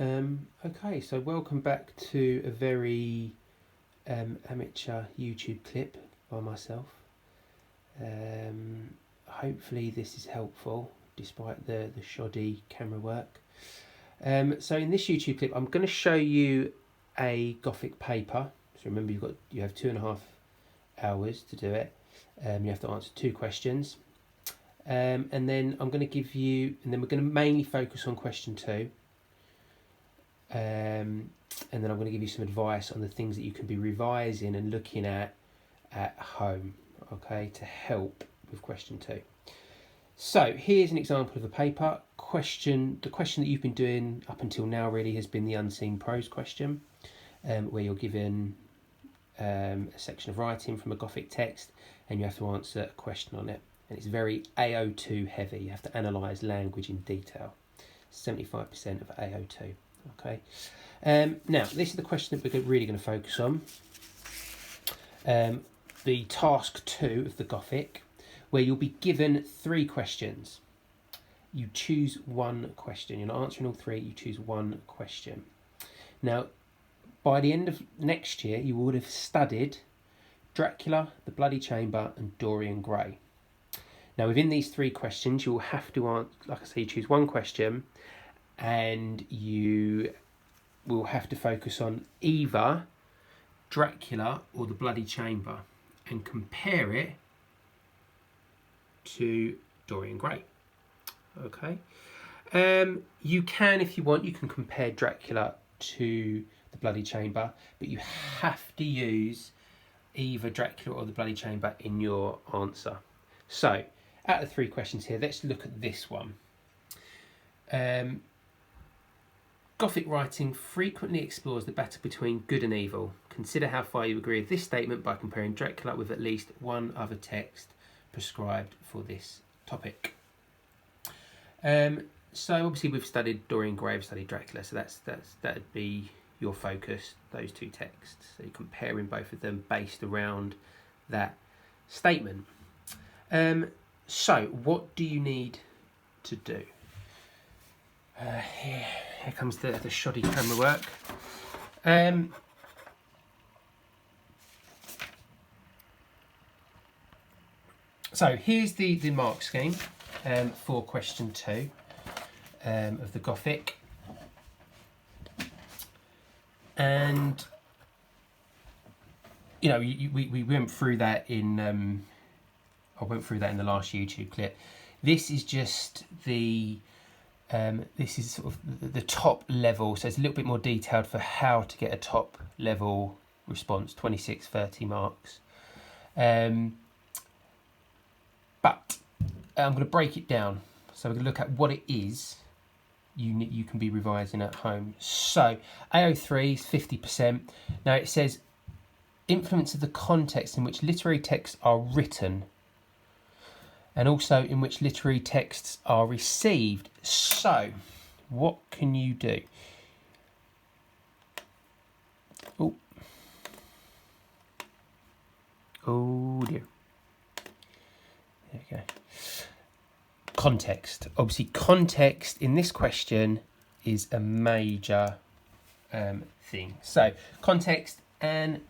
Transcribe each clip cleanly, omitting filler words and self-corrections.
Okay, so welcome back to a very amateur YouTube clip by myself. Hopefully this is helpful despite the shoddy camera work. So in this YouTube clip I'm going to show you a Gothic paper. So remember you have 2.5 hours to do it. You have to answer 2 questions. And then I'm going to give you, and then we're going to mainly focus on question 2. And then I'm going to give you some advice on the things that you can be revising and looking at home, okay, to help with question 2. So here's an example of a paper question. The question that you've been doing up until now really has been the unseen prose question, where you're given a section of writing from a Gothic text and you have to answer a question on it. And it's very AO2 heavy. You have to analyse language in detail. 75% of AO2. Okay. Now, this is the question that we're really going to focus on. The task 2 of the Gothic, where you'll be given 3 questions. You choose one question. You're not answering all 3, you choose one question. Now, by the end of next year, you would have studied Dracula, The Bloody Chamber and Dorian Gray. Now, within these 3 questions, you will have to answer, like I say, you choose one question and you will have to focus on either Dracula or The Bloody Chamber and compare it to Dorian Gray. Okay. You can, if you want, you can compare Dracula to The Bloody Chamber, but you have to use either Dracula or The Bloody Chamber in your answer. So, out of the 3 questions here, let's look at this one. Gothic writing frequently explores the battle between good and evil. Consider how far you agree with this statement by comparing Dracula with at least one other text prescribed for this topic. So obviously we've studied Dorian Gray, we've studied Dracula, so that'd be your focus, those 2 texts. So you're comparing both of them based around that statement. So what do you need to do? Here comes the shoddy camera work. So here's the mark scheme for question 2 of the Gothic. And, you know, we went through that in, I went through that in the last YouTube clip. This is just this is sort of the top level, so it's a little bit more detailed for how to get a top level response, 26, 30 marks. But I'm going to break it down. So we're going to look at what it is you can be revising at home. So AO3 is 50%. Now it says influence of the context in which literary texts are written and also in which literary texts are received. So, what can you do? Oh dear. There we go. Context. Obviously, context in this question is a major thing. So, context and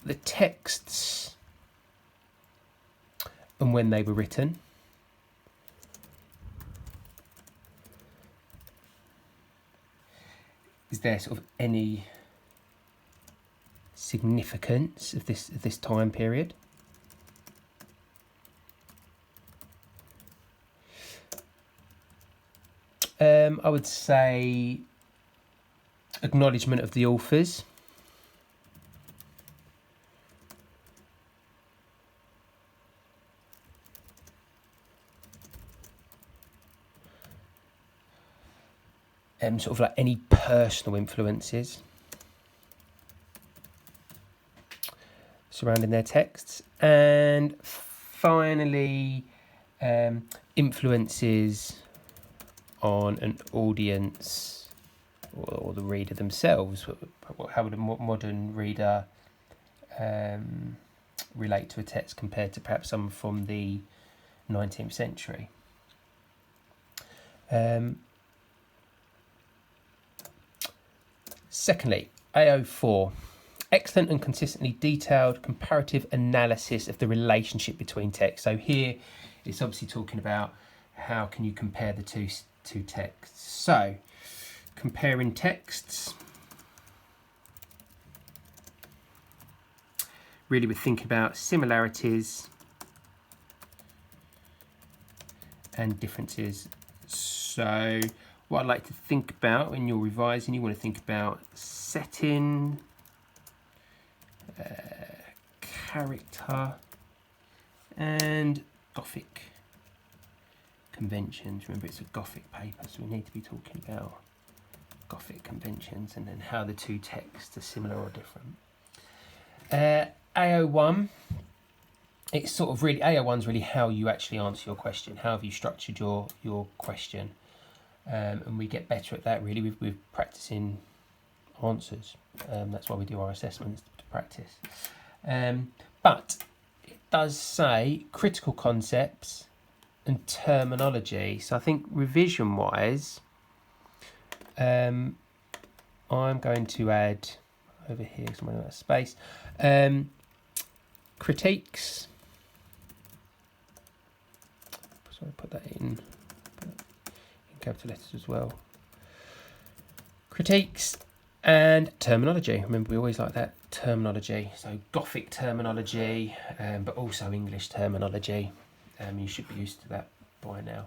the texts and when they were written. Is there sort of any significance of this time period? I would say acknowledgement of the authors. Sort of like any personal influences surrounding their texts. And finally, influences on an audience or the reader themselves. How would a modern reader relate to a text compared to perhaps someone from the 19th century? Secondly, AO4. Excellent and consistently detailed comparative analysis of the relationship between texts. So here it's obviously talking about how can you compare the two texts. So comparing texts, really we're thinking about similarities and differences. So what I'd like to think about when you're revising, you want to think about setting, character, and Gothic conventions. Remember, it's a Gothic paper, so we need to be talking about Gothic conventions and then how the two texts are similar or different. AO1, it's sort of really, AO1's really how you actually answer your question. How have you structured your question? And we get better at that really with practicing answers. That's why we do our assessments, to practice. But it does say critical concepts and terminology. So I think revision wise, I'm going to add over here, because I'm running out of space, critiques. Sorry, put that in capital letters as well. Critiques and terminology. Remember, we always like that terminology. So Gothic terminology, but also English terminology. You should be used to that by now.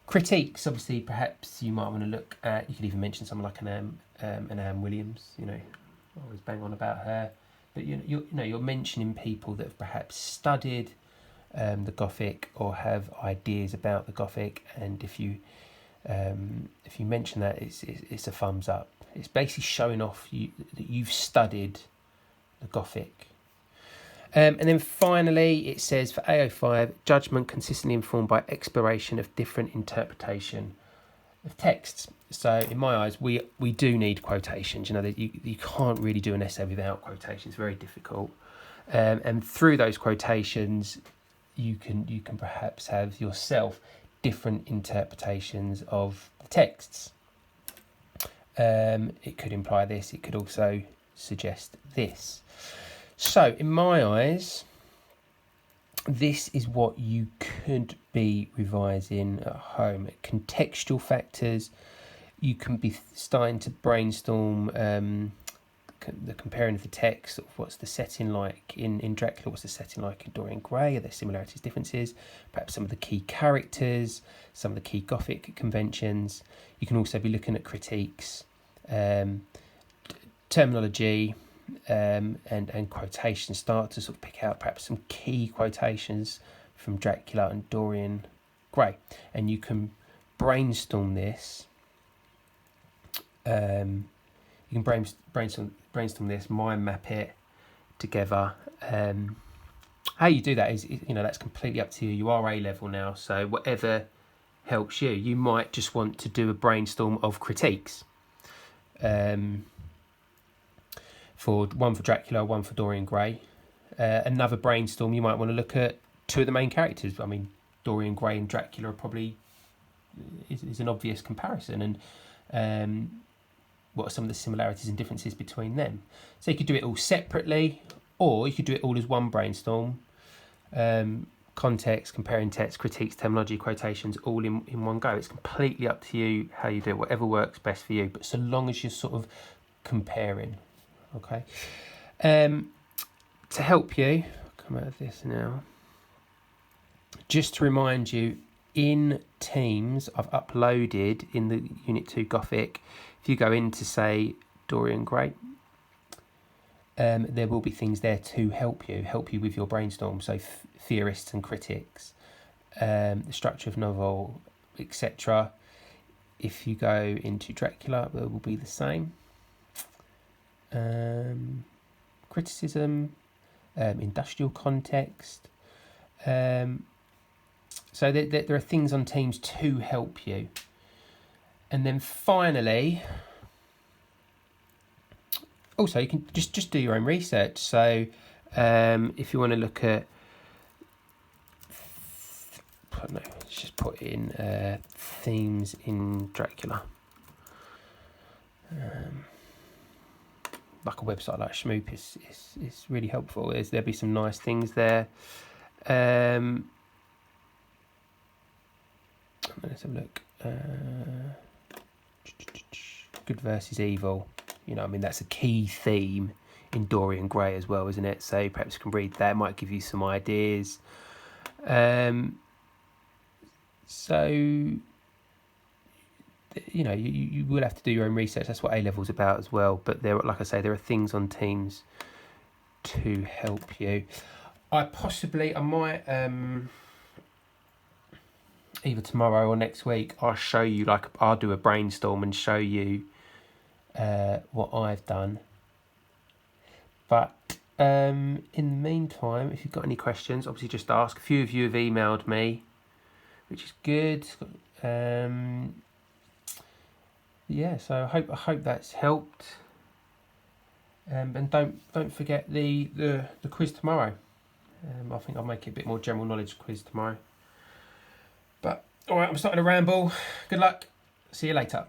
Critiques, obviously, perhaps you might want to look at. You could even mention someone like an Anne Williams. You know, I always bang on about her. But you're mentioning people that have perhaps studied the Gothic or have ideas about the Gothic, and if you mention that, it's a thumbs up. It's basically showing off that you've studied the Gothic. And then finally, it says for AO5, judgment consistently informed by exploration of different interpretation of texts. So in my eyes, we do need quotations. You know, that you can't really do an essay without quotations. It's very difficult. And through those quotations, you can perhaps have yourself different interpretations of the texts. It could imply this. It could also suggest this. So in my eyes, this is what you could be revising at home. Contextual factors. You can be starting to brainstorm the comparing of the text. Of what's the setting like in Dracula? What's the setting like in Dorian Gray? Are there similarities, differences? Perhaps some of the key characters, some of the key Gothic conventions. You can also be looking at critiques, terminology, and quotations. Start to sort of pick out perhaps some key quotations from Dracula and Dorian Gray, and you can brainstorm this. You can brainstorm this, mind map it together. How you do that is, that's completely up to you. You are A-level now, so whatever helps you. You might just want to do a brainstorm of critiques. For one for Dracula, one for Dorian Gray. Another brainstorm, you might want to look at two of the main characters. I mean, Dorian Gray and Dracula are probably is an obvious comparison, and what are some of the similarities and differences between them. So you could do it all separately, or you could do it all as one brainstorm. Context, comparing text, critiques, terminology, quotations, all in one go. It's completely up to you how you do it, whatever works best for you, but so long as you're sort of comparing. Okay. To help you, I'll come out of this now. Just to remind you, in Teams, I've uploaded in the Unit 2 Gothic, if you go into, say, Dorian Gray, there will be things there to help you with your brainstorm. So theorists and critics, the structure of novel, etc. If you go into Dracula, there will be the same. Criticism, industrial context. So there are things on Teams to help you. And then finally, also you can just do your own research. So if you want to look at, I don't know, let's just put in themes in Dracula. like a website like Shmoop is really helpful. There'll be some nice things there. Let's have a look. Good versus evil. You know, I mean, that's a key theme in Dorian Gray as well, isn't it? So perhaps you can read that. It might give you some ideas. So, you know, you will have to do your own research. That's what A-Level's about as well. But there, like I say, there are things on Teams to help you. I might, either tomorrow or next week, I'll do a brainstorm and show you what I've done. But in the meantime, if you've got any questions, obviously just ask. A few of you have emailed me, which is good. Yeah, so I hope that's helped. And don't forget the quiz tomorrow. I think I'll make it a bit more general knowledge quiz tomorrow. But all right, I'm starting to ramble. Good luck. See you later.